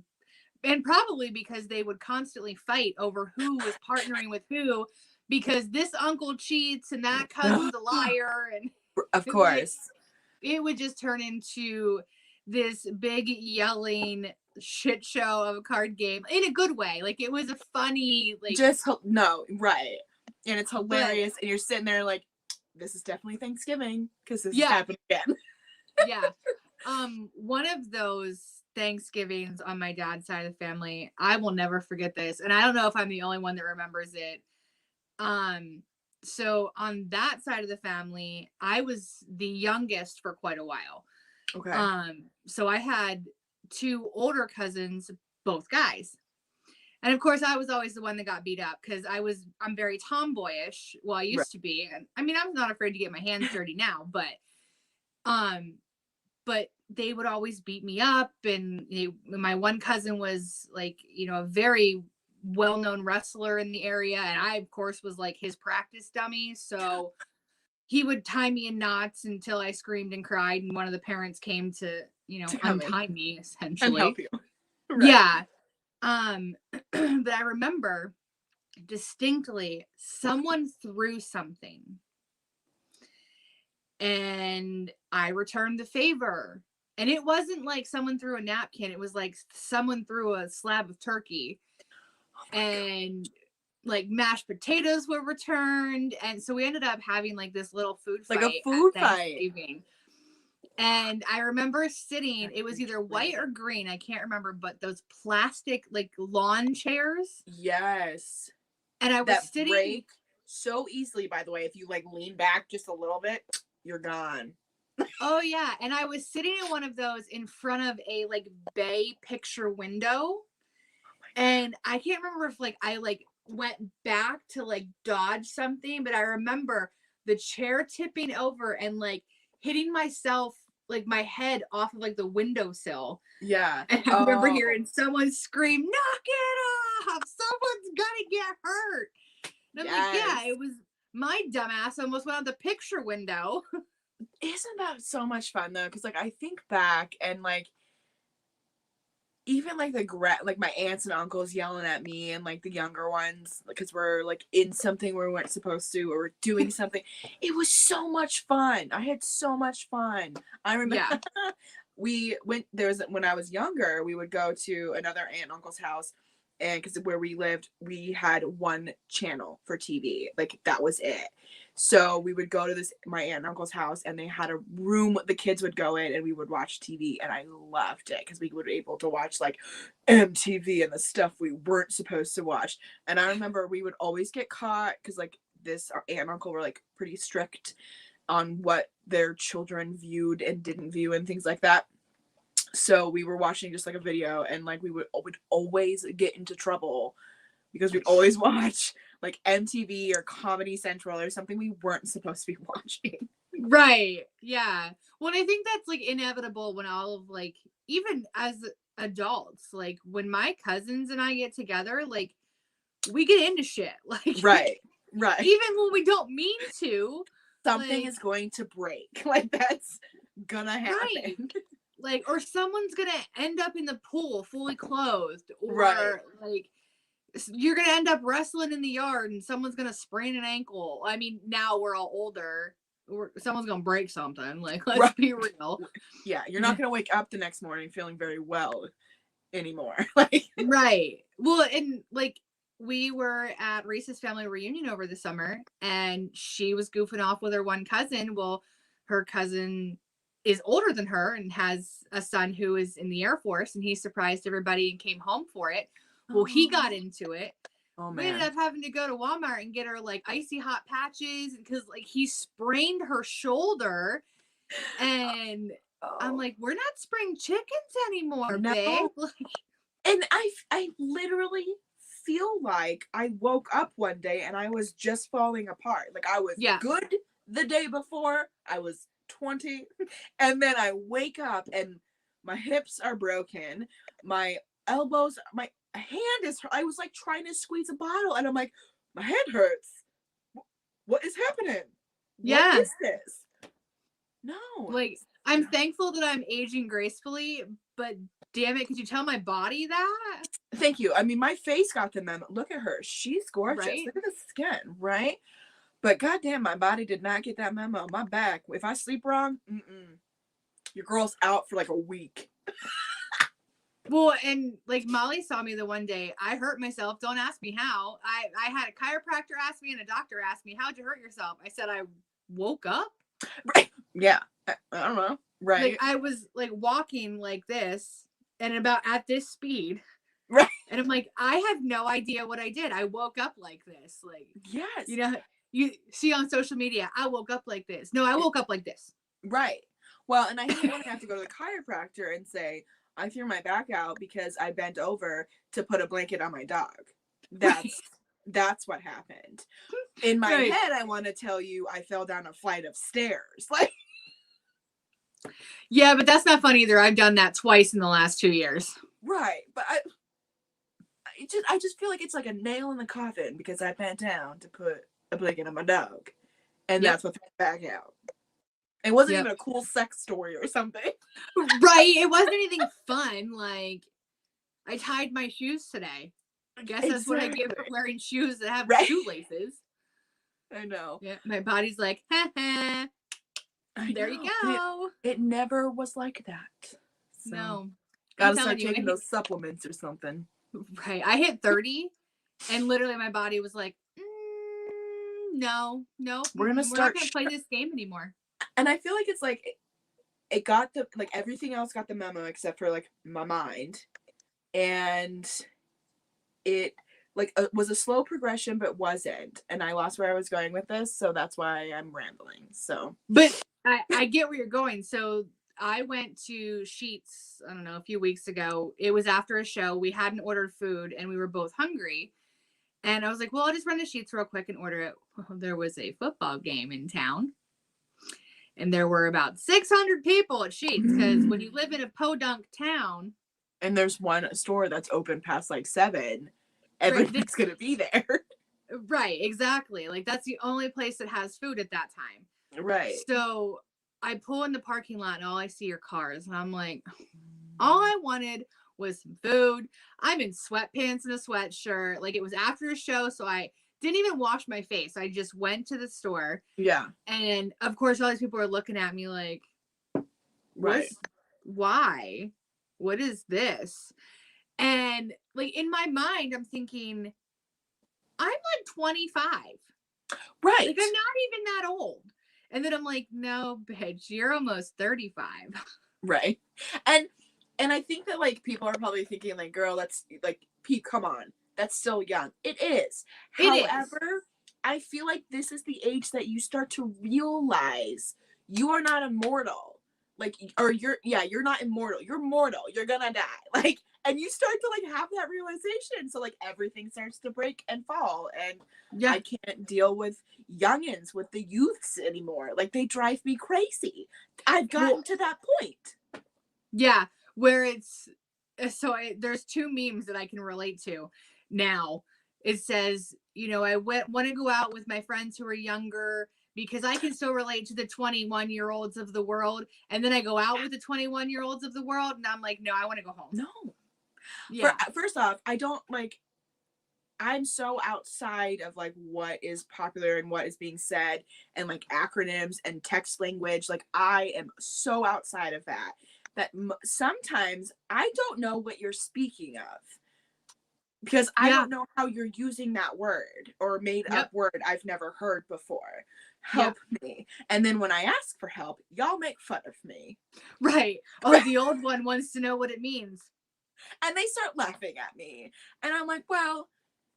and probably because they would constantly fight over who was partnering with who, because this uncle cheats and that cousin's a liar, and of course it would just turn into this big yelling shit show of a card game in a good way. Like it was a funny, like right, and it's hilarious, and you're sitting there like, this is definitely Thanksgiving because this is happening again. Yeah. One of those Thanksgivings on my dad's side of the family, I will never forget this, and I don't know if I'm the only one that remembers it. So on that side of the family, I was the youngest for quite a while. Okay. So I had two older cousins, both guys. And of course I was always the one that got beat up because I'm very tomboyish. Well, I used to be. And I mean, I'm not afraid to get my hands dirty now, but they would always beat me up. And my one cousin was like, a very well-known wrestler in the area. And I, of course, was like his practice dummy. So he would tie me in knots until I screamed and cried. And one of the parents came to untie me, essentially. And help you. Right. Yeah. But I remember distinctly someone threw something and I returned the favor. And it wasn't like someone threw a napkin. It was like someone threw a slab of turkey. And like mashed potatoes were returned. And so we ended up having like this little food fight. Like a food fight. And I remember sitting, it was either white or green, I can't remember, but those plastic like lawn chairs. Yes. And I was That sitting break so easily, by the way. If you like lean back just a little bit, you're gone. Oh yeah, and I was sitting in one of those in front of a like bay picture window. And I can't remember if like I like went back to like dodge something, but I remember the chair tipping over and like hitting myself like my head off of like the windowsill. Yeah. And I remember hearing someone scream, "Knock it off! Someone's gonna get hurt." And I'm like, yeah, it was my dumbass almost went out the picture window. Isn't that so much fun though? Because like I think back and like even like like my aunts and uncles yelling at me and like the younger ones because we're like in something we weren't supposed to or we're doing something. It was so much fun. I had so much fun. I remember we went when I was younger, we would go to another aunt and uncle's house, and because where we lived, we had one channel for TV. Like that was it. So we would go to my aunt and uncle's house, and they had a room the kids would go in and we would watch TV, and I loved it because we would be able to watch like MTV and the stuff we weren't supposed to watch. And I remember we would always get caught because like our aunt and uncle were like pretty strict on what their children viewed and didn't view and things like that. So we were watching just like a video, and like we would always get into trouble because we'd always watch like MTV or Comedy Central or something we weren't supposed to be watching. Right. Yeah. Well, I think that's like inevitable when all of like, even as adults, like when my cousins and I get together, like we get into shit. Like, right. Even when we don't mean to, something is going to break. Like that's gonna happen. Right. Like, or someone's gonna end up in the pool fully clothed, or like you're gonna end up wrestling in the yard and someone's gonna sprain an ankle. I mean, now we're all older. Someone's gonna break something. Like, let's be real. Yeah, you're not gonna wake up the next morning feeling very well anymore. Like, right. Well, and like we were at Reese's family reunion over the summer, and she was goofing off with her one cousin. Well, her cousin is older than her and has a son who is in the Air Force, and he surprised everybody and came home for it. Well, he got into it. Oh, man. We ended up having to go to Walmart and get her like icy hot patches because like he sprained her shoulder. And I'm like, we're not spring chickens anymore, babe. And I literally feel like I woke up one day and I was just falling apart. Like I was good the day before. I was 20, and then I wake up and my hips are broken. My elbows, my hand is, I was like trying to squeeze a bottle and I'm like, my head hurts. What is happening? Yeah. What is this? No. Like, I'm thankful that I'm aging gracefully, but damn it, could you tell my body that? Thank you. I mean, my face got the memo. Look at her. She's gorgeous. Right? Look at the skin, right? But goddamn, my body did not get that memo. My back, if I sleep wrong, your girl's out for like a week. Well, and like Molly saw me the one day. I hurt myself. Don't ask me how. I had a chiropractor ask me and a doctor asked me, how'd you hurt yourself? I said, I woke up. Right. Yeah. I don't know. Right. Like I was like walking like this and about at this speed. Right. And I'm like, I have no idea what I did. I woke up like this. Like, yes. You know, you see on social media, I woke up like this. No, I woke up like this. Right. Well, and I hate when I have to go to the chiropractor and say, I threw my back out because I bent over to put a blanket on my dog. That's what happened. In my head, I want to tell you I fell down a flight of stairs. Like, yeah, but that's not fun either. I've done that twice in the last 2 years. Right. But I just feel like it's like a nail in the coffin because I bent down to put a blanket on my dog. And that's what threw my back out. It wasn't even a cool sex story or something. Right. It wasn't anything fun. Like, I tied my shoes today. I guess that's what I get for wearing shoes that have shoelaces. I know. Yeah. My body's like, ha ha. There you go. It never was like that. So, no. Gotta start taking those supplements or something. Right. I hit 30 and literally my body was like, no. We're not gonna play this game anymore. And I feel like it's like it got the, like, everything else got the memo except for, like, my mind. And it, like, was a slow progression, but wasn't. And I lost where I was going with this, so that's why I'm rambling. So, But I get where you're going. So I went to Sheetz, I don't know, a few weeks ago. It was after a show. We hadn't ordered food and we were both hungry. And I was like, well, I'll just run to Sheetz real quick and order it. Well, there was a football game in town. And there were about 600 people at Sheetz, because when you live in a podunk town. And there's one store that's open past like 7. Everybody's going to be there. Right, exactly. Like, that's the only place that has food at that time. Right. So I pull in the parking lot and all I see are cars. And I'm like, all I wanted was some food. I'm in sweatpants and a sweatshirt. Like, it was after a show, so I didn't even wash my face. I just went to the store. Yeah. And of course, all these people are looking at me like, right. Why? What is this? And like, in my mind, I'm thinking, I'm like 25. Right. Like, I'm not even that old. And then I'm like, no, bitch, you're almost 35. Right. And I think that, like, people are probably thinking, like, girl, that's, like, Pete, come on. That's still young. It is. However, I feel like this is the age that you start to realize you are not immortal. Like, or you're not immortal. You're mortal. You're gonna die. Like, and you start to, like, have that realization. So, like, everything starts to break and fall. And Yeah. I can't deal with youngins, with the youths anymore. Like, they drive me crazy. I've gotten to that point. Yeah. Where it's, there's 2 memes that I can relate to now. It says, you know, I want to go out with my friends who are younger because I can still relate to the 21-year-olds of the world. And then I go out with the 21-year-olds of the world and I'm like, no, I want to go home. No. Yeah. First off, I don't, like, I'm so outside of, like, what is popular and what is being said and, like, acronyms and text language. Like, I am so outside of that sometimes I don't know what you're speaking of, because I don't know how you're using that word or made up word I've never heard before. Help me. And then when I ask for help, y'all make fun of me. Right. Oh, the old one wants to know what it means. And they start laughing at me. And I'm like, well,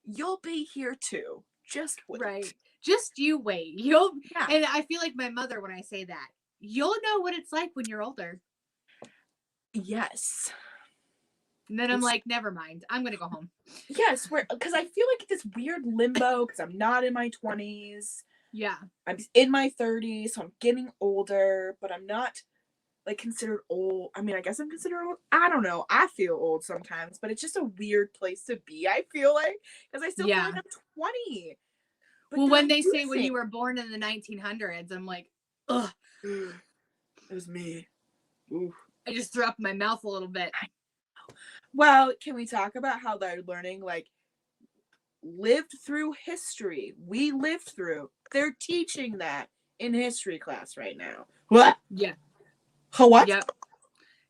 you'll be here too. Just wait. Right. Just you wait. And I feel like my mother, when I say that, you'll know what it's like when you're older. Yes. And then I'm like, never mind. I'm going to go home. Yes, because I feel like this weird limbo because I'm not in my 20s. Yeah. I'm in my 30s, so I'm getting older, but I'm not, like, considered old. I mean, I guess I'm considered old. I don't know. I feel old sometimes, but it's just a weird place to be, I feel like, because I still feel like I'm 20. But well, when they say when you were born in the 1900s, I'm like, ugh. It was me. Ooh. I just threw up in my mouth a little bit. Well, can we talk about how they're learning, like, lived through history? We lived through. They're teaching that in history class right now. What? Yeah. What? Yep.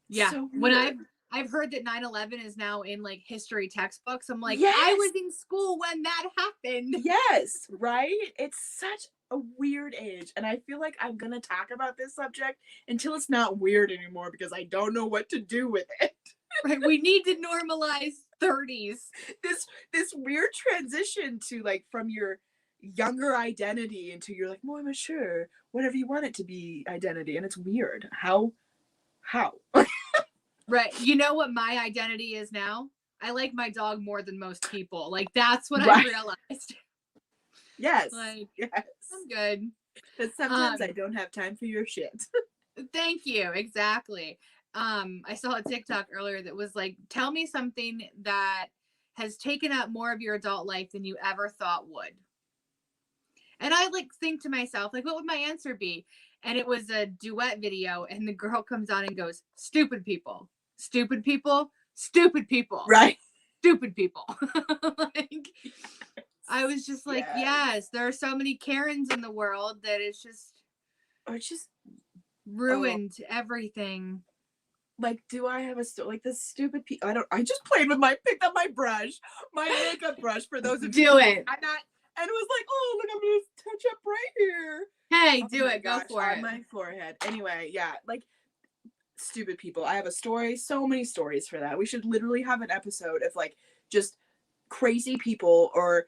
Yeah. So when I've heard that 9/11 is now in, like, history textbooks, I'm like, yes. I was in school when that happened. Yes, right? It's such a weird age. And I feel like I'm going to talk about this subject until it's not weird anymore because I don't know what to do with it. Right. We need to normalize 30s. This weird transition to, like, from your younger identity into your, like, more mature, whatever you want it to be identity. And it's weird. How? Right. You know what my identity is now? I like my dog more than most people. Like, that's what I realized. Yes. Like, yes. I'm good. But sometimes I don't have time for your shit. Thank you. Exactly. I saw a TikTok earlier that was like, tell me something that has taken up more of your adult life than you ever thought would. And I, like, think to myself, like, what would my answer be? And it was a duet video, and the girl comes on and goes, stupid people, stupid people, stupid people. Right. Stupid people. Like, I was just like, yes, there are so many Karens in the world that it's just, or just ruined everything. Like, do I have like this stupid I just picked up my brush, my makeup brush for those of you. Do it. And it was like, oh, look, I'm gonna touch up right here. Hey, Oh do it. Go for on it. my forehead. Anyway, yeah, like, stupid people. I have a story, so many stories for that. We should literally have an episode of like just crazy people or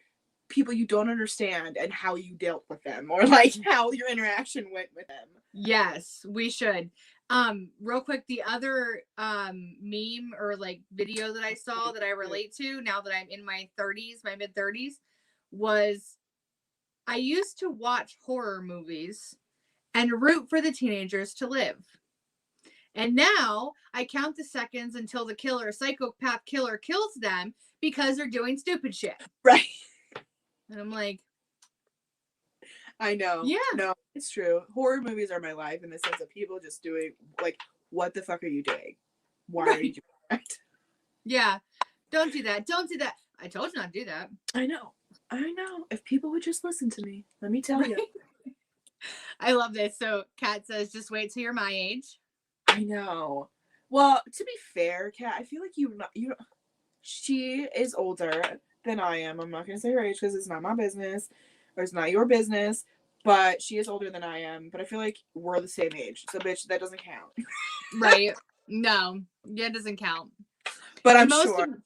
people you don't understand and how you dealt with them, or like how your interaction went with them. Yes, we should. Real quick, the other meme or like video that I saw that I relate to now that I'm in my 30s, my mid 30s, was I used to watch horror movies and root for the teenagers to live. And now I count the seconds until the killer, psychopath killer, kills them because they're doing stupid shit. Right. And I'm like, I know. Yeah. No, it's true. Horror movies are my life in the sense of people just doing like, what the fuck are you doing? Why are you doing that? yeah, don't do that. Don't do that. I told you not to do that. I know. If people would just listen to me, let me tell you. I love this. So Kat says, just wait till you're my age. I know. Well, to be fair, Kat, I feel like she is older than I am. I'm not going to say her age because it's not my business or it's not your business, but she is older than I am. But I feel like we're the same age. So, bitch, that doesn't count. Right. No, yeah, it doesn't count. But I'm most sure.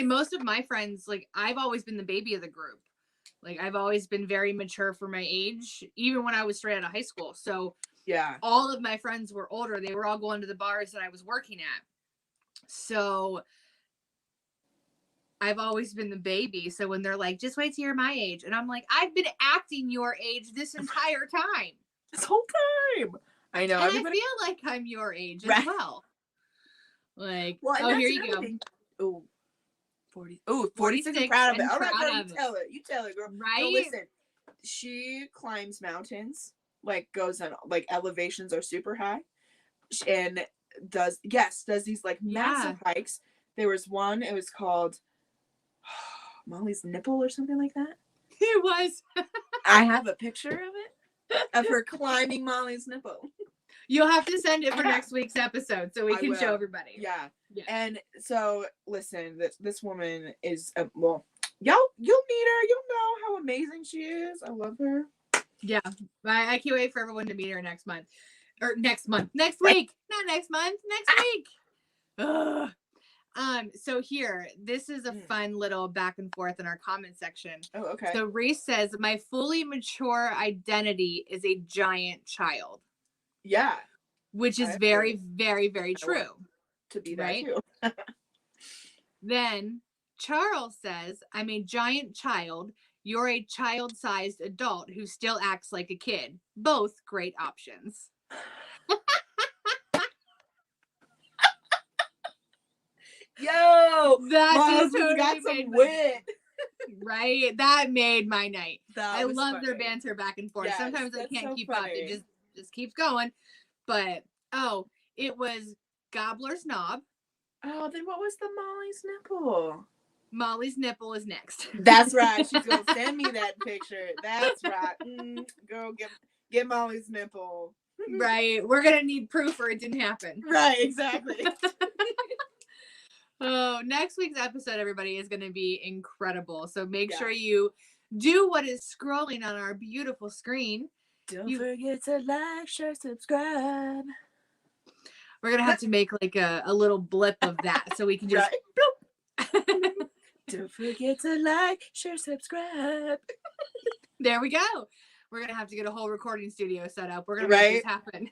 Most of my friends, like, I've always been the baby of the group. Like, I've always been very mature for my age, even when I was straight out of high school. So, yeah, all of my friends were older. They were all going to the bars that I was working at. So, I've always been the baby. So, when they're like, just wait till you're my age. And I'm like, I've been acting your age this entire time. This whole time. I know. And everybody... I feel like I'm your age right. as well. Like, well, here you go. Oh, 40. Oh, 46. I'm proud of it. All right, girl, you tell it, girl. Right? No, listen. She climbs mountains, like goes on, like elevations are super high, and does these like massive hikes. There was one. It was called Molly's Nipple or something like that. It was. I have a picture of it of her climbing Molly's Nipple. You'll have to send it for next week's episode so we can show everybody. Yeah. And so, listen, this woman is, well, you'll meet her. You'll know how amazing she is. I love her. Yeah. I can't wait for everyone to meet her next month. Or next week. Not next month. Next week. Ugh. So here, this is a fun little back and forth in our comment section. Oh, okay. So Reese says, my fully mature identity is a giant child. Yeah. Which is very, very, very true. To be that right? too. Then Charles says, I'm a giant child. You're a child-sized adult who still acts like a kid. Both great options. Yo, that just totally got some made wit. Right? That made my night. I love funny. their banter back and forth. Yes, sometimes I can't keep up. It just keeps going. But it was Gobbler's Knob. Oh, then what was the Molly's Nipple? Molly's Nipple is next. That's right. She's gonna send me that picture. That's right. Girl, get Molly's Nipple. Right. We're gonna need proof or it didn't happen. Right, exactly. Oh, next week's episode, everybody, is gonna be incredible. So make sure you do what is scrolling on our beautiful screen. Don't forget to like, share, subscribe. We're gonna have to make like a little blip of that so we can just bloop. Don't forget to like, share, subscribe. There we go. We're gonna have to get a whole recording studio set up. We're gonna make this happen.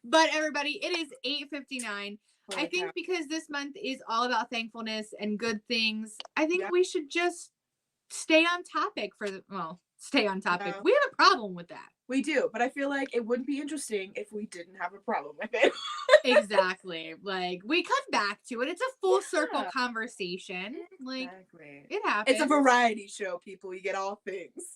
But everybody, it is 8:59. I think because this month is all about thankfulness and good things, I think we should just stay on topic stay on topic. We have a problem with that. We do, but I feel like it wouldn't be interesting if we didn't have a problem with it. Exactly. Like, we come back to it. It's a full circle conversation. Like, it happens. It's a variety show, people. You get all things.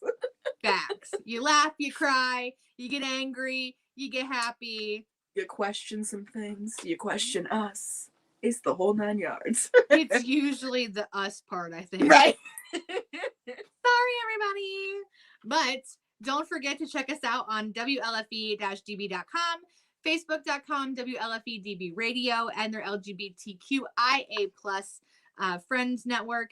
Facts. You laugh, you cry, you get angry, you get happy. You question some things. You question us. It's the whole 9 yards. It's usually the us part, I think. Right. Sorry, everybody. But don't forget to check us out on WLFE-DB.com, Facebook.com, WLFE-DB Radio, and their LGBTQIA+ Friends Network,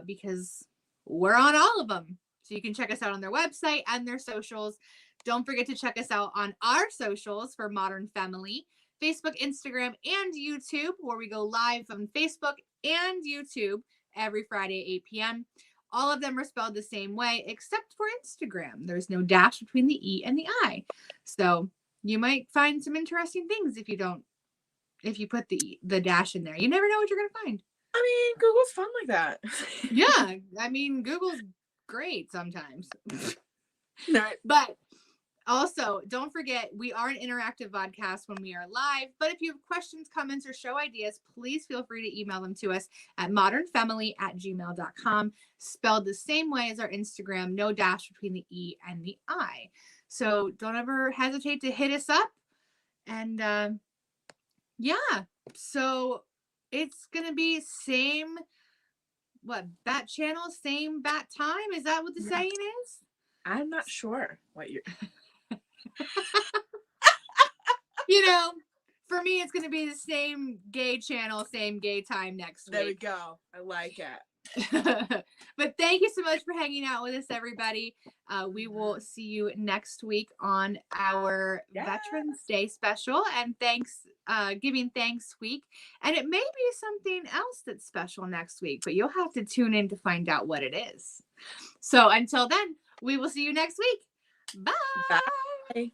because we're on all of them. So you can check us out on their website and their socials. Don't forget to check us out on our socials for Modern Family, Facebook, Instagram, and YouTube, where we go live on Facebook and YouTube every Friday at 8 p.m. All of them are spelled the same way, except for Instagram. There's no dash between the E and the I. So you might find some interesting things if you put the dash in there. You never know what you're going to find. I mean, Google's fun like that. Yeah. I mean, Google's great sometimes. No. But also, don't forget, we are an interactive podcast when we are live. But if you have questions, comments, or show ideas, please feel free to email them to us at modernfamily@gmail.com, spelled the same way as our Instagram, no dash between the E and the I. So don't ever hesitate to hit us up. And yeah, so it's going to be bat channel, same bat time? Is that what the saying is? I'm not sure what you're... For me, it's going to be the same gay channel, same gay time next week. There we go. I like it. But thank you so much for hanging out with us, everybody. We will see you next week on our Veterans Day special and Giving Thanks week. And it may be something else that's special next week, but you'll have to tune in to find out what it is. So until then, we will see you next week. Bye. Bye.